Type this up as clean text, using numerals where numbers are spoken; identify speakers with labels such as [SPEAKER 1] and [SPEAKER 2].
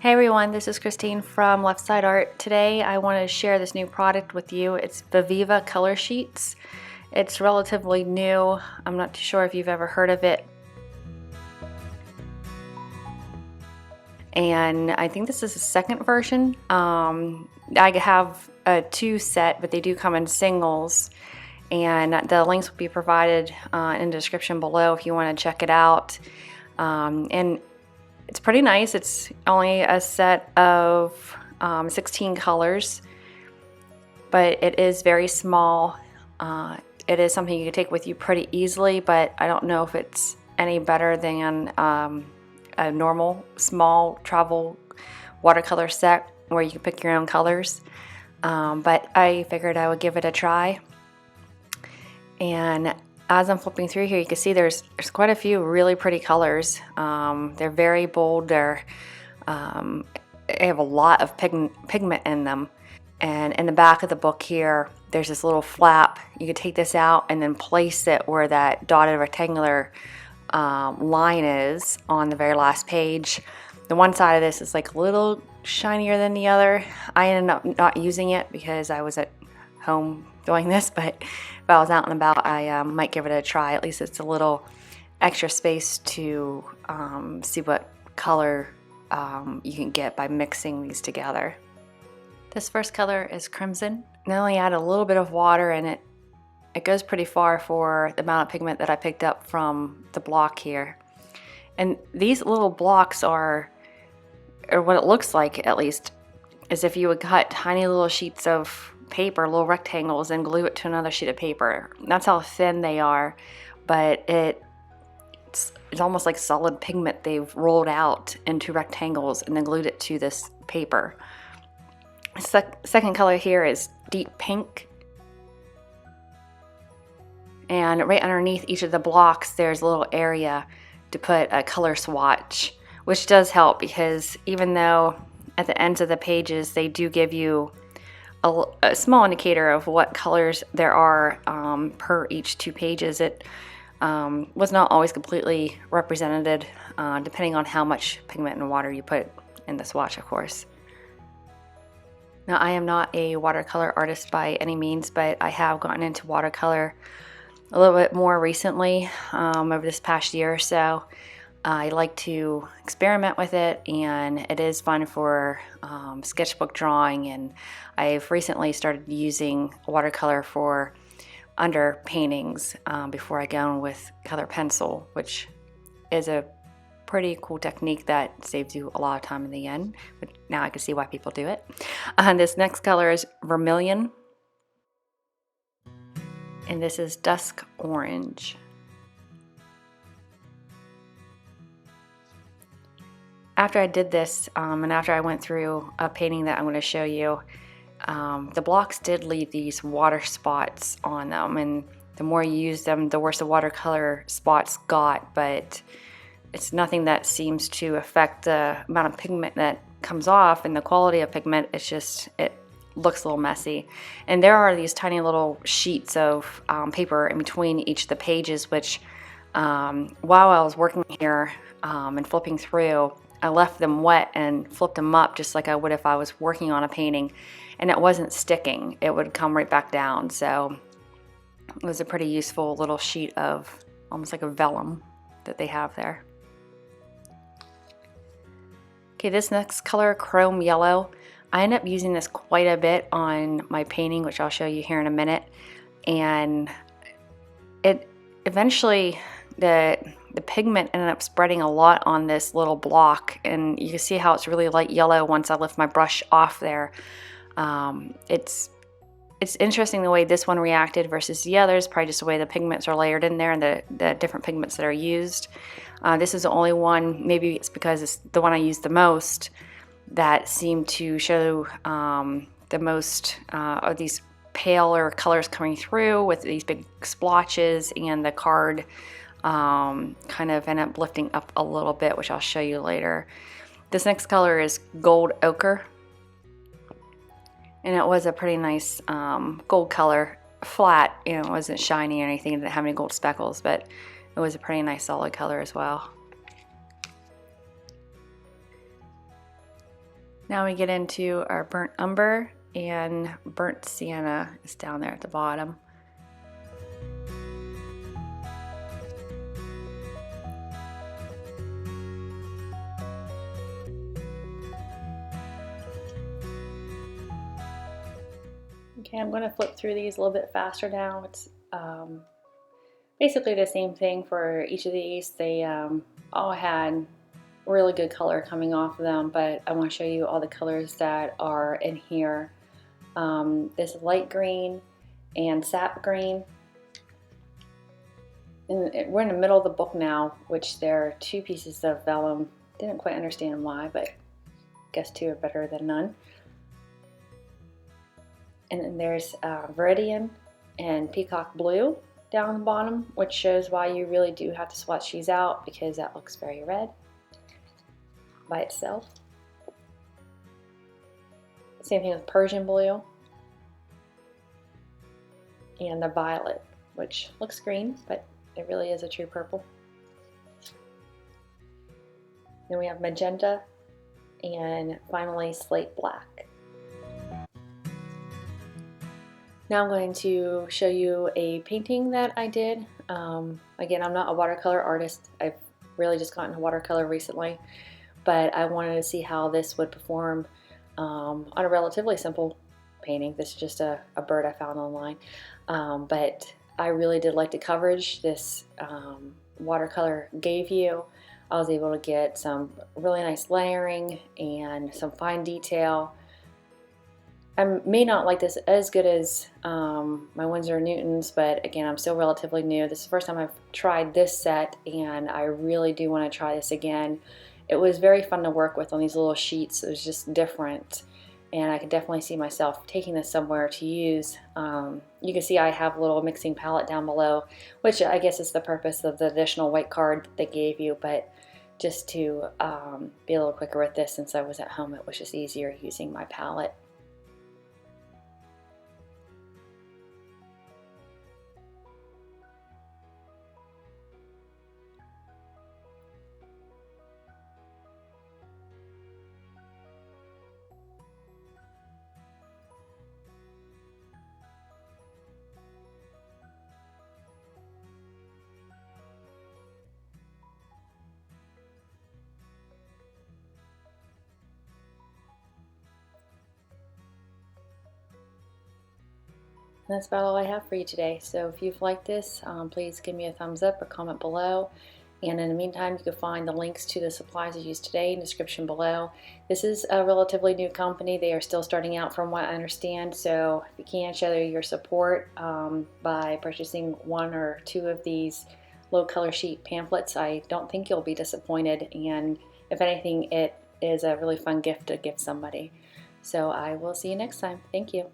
[SPEAKER 1] Hey everyone, this is Christine from LeftSideArt. Today I want to share this new product with you. It's Viviva Colorsheets. It's relatively new. I'm not too sure if you've ever heard of it. And I think this is the second version. I have a two set, but they do come in singles. And the links will be provided in the description below if you want to check it out. And it's pretty nice. It's only a set of 16 colors, but it is very small. It is something you can take with you pretty easily, but I don't know if it's any better than a normal small travel watercolor set where you can pick your own colors. But I figured I would give it a try. And as I'm flipping through here, you can see there's quite a few really pretty colors. They're very bold. They have a lot of pigment in them. And in the back of the book here, there's this little flap. You can take this out and then place it where that dotted rectangular line is on the very last page. The one side of this is like a little shinier than the other. I ended up not using it because I was at home doing this, but if I was out and about, I might give it a try. At least it's a little extra space to see what color you can get by mixing these together. This first color is crimson, and I only add a little bit of water, and it goes pretty far for the amount of pigment that I picked up from the block here. And these little blocks are, or what it looks like at least, is if you would cut tiny little sheets of paper, little rectangles, and glue it to another sheet of paper. That's how thin they are, but it's almost like solid pigment they've rolled out into rectangles and then glued it to this paper. Second color here is deep pink, and right underneath each of the blocks there's a little area to put a color swatch, which does help because even though at the ends of the pages they do give you a small indicator of what colors there are per each two pages, it was not always completely represented depending on how much pigment and water you put in the swatch, of course. Now, I am not a watercolor artist by any means, but I have gotten into watercolor a little bit more recently over this past year or so. I like to experiment with it, and it is fun for sketchbook drawing, and I've recently started using watercolor for under paintings before I go in with color pencil, which is a pretty cool technique that saves you a lot of time in the end, but now I can see why people do it. This next color is vermilion, and this is dusk orange. After I did this, and after I went through a painting that I'm going to show you, the blocks did leave these water spots on them, and the more you use them, the worse the watercolor spots got, but it's nothing that seems to affect the amount of pigment that comes off and the quality of pigment. It's just, it looks a little messy. And there are these tiny little sheets of paper in between each of the pages, which while I was working here and flipping through, I left them wet and flipped them up just like I would if I was working on a painting, and it wasn't sticking. It would come right back down. So it was a pretty useful little sheet of almost like a vellum that they have there. Okay, this next color, chrome yellow, I end up using this quite a bit on my painting, which I'll show you here in a minute. And it eventually, the pigment ended up spreading a lot on this little block, and you can see how it's really light yellow once I lift my brush off there. It's interesting the way this one reacted versus the others, probably just the way the pigments are layered in there and the different pigments that are used. This is the only one, maybe it's because it's the one I use the most, that seemed to show the most of these paler colors coming through with these big splotches, and the card kind of end up lifting up a little bit, which I'll show you later. This next color is gold ochre, and it was a pretty nice gold color, flat, you know, it wasn't shiny or anything, it didn't have any gold speckles, but it was a pretty nice solid color as well. Now we get into our burnt umber, and burnt sienna is down there at the bottom. Okay, I'm going to flip through these a little bit faster now. It's basically the same thing for each of these. They all had really good color coming off of them, but I want to show you all the colors that are in here. This light green and sap green. And we're in the middle of the book now, which there are 2 pieces of vellum. Didn't quite understand why, but I guess 2 are better than none. And then there's Viridian and Peacock Blue down the bottom, which shows why you really do have to swatch these out, because that looks very red by itself. Same thing with Persian Blue and the Violet, which looks green, but it really is a true purple. Then we have Magenta, and finally Slate Black. Now I'm going to show you a painting that I did. Again, I'm not a watercolor artist. I've really just gotten into watercolor recently, but I wanted to see how this would perform on a relatively simple painting. This is just a bird I found online, but I really did like the coverage this watercolor gave you. I was able to get some really nice layering and some fine detail. I may not like this as good as my Winsor & Newtons, but again, I'm still relatively new. This is the first time I've tried this set, and I really do want to try this again. It was very fun to work with on these little sheets. It was just different, and I could definitely see myself taking this somewhere to use. You can see I have a little mixing palette down below, which I guess is the purpose of the additional white card that they gave you, but just to be a little quicker with this, since I was at home, it was just easier using my palette. And that's about all I have for you today. So if you've liked this, please give me a thumbs up or comment below. And in the meantime, you can find the links to the supplies I used today in the description below. This is a relatively new company. They are still starting out from what I understand. So if you can, show your support by purchasing 1 or 2 of these low color sheet pamphlets. I don't think you'll be disappointed. And if anything, it is a really fun gift to give somebody. So I will see you next time. Thank you.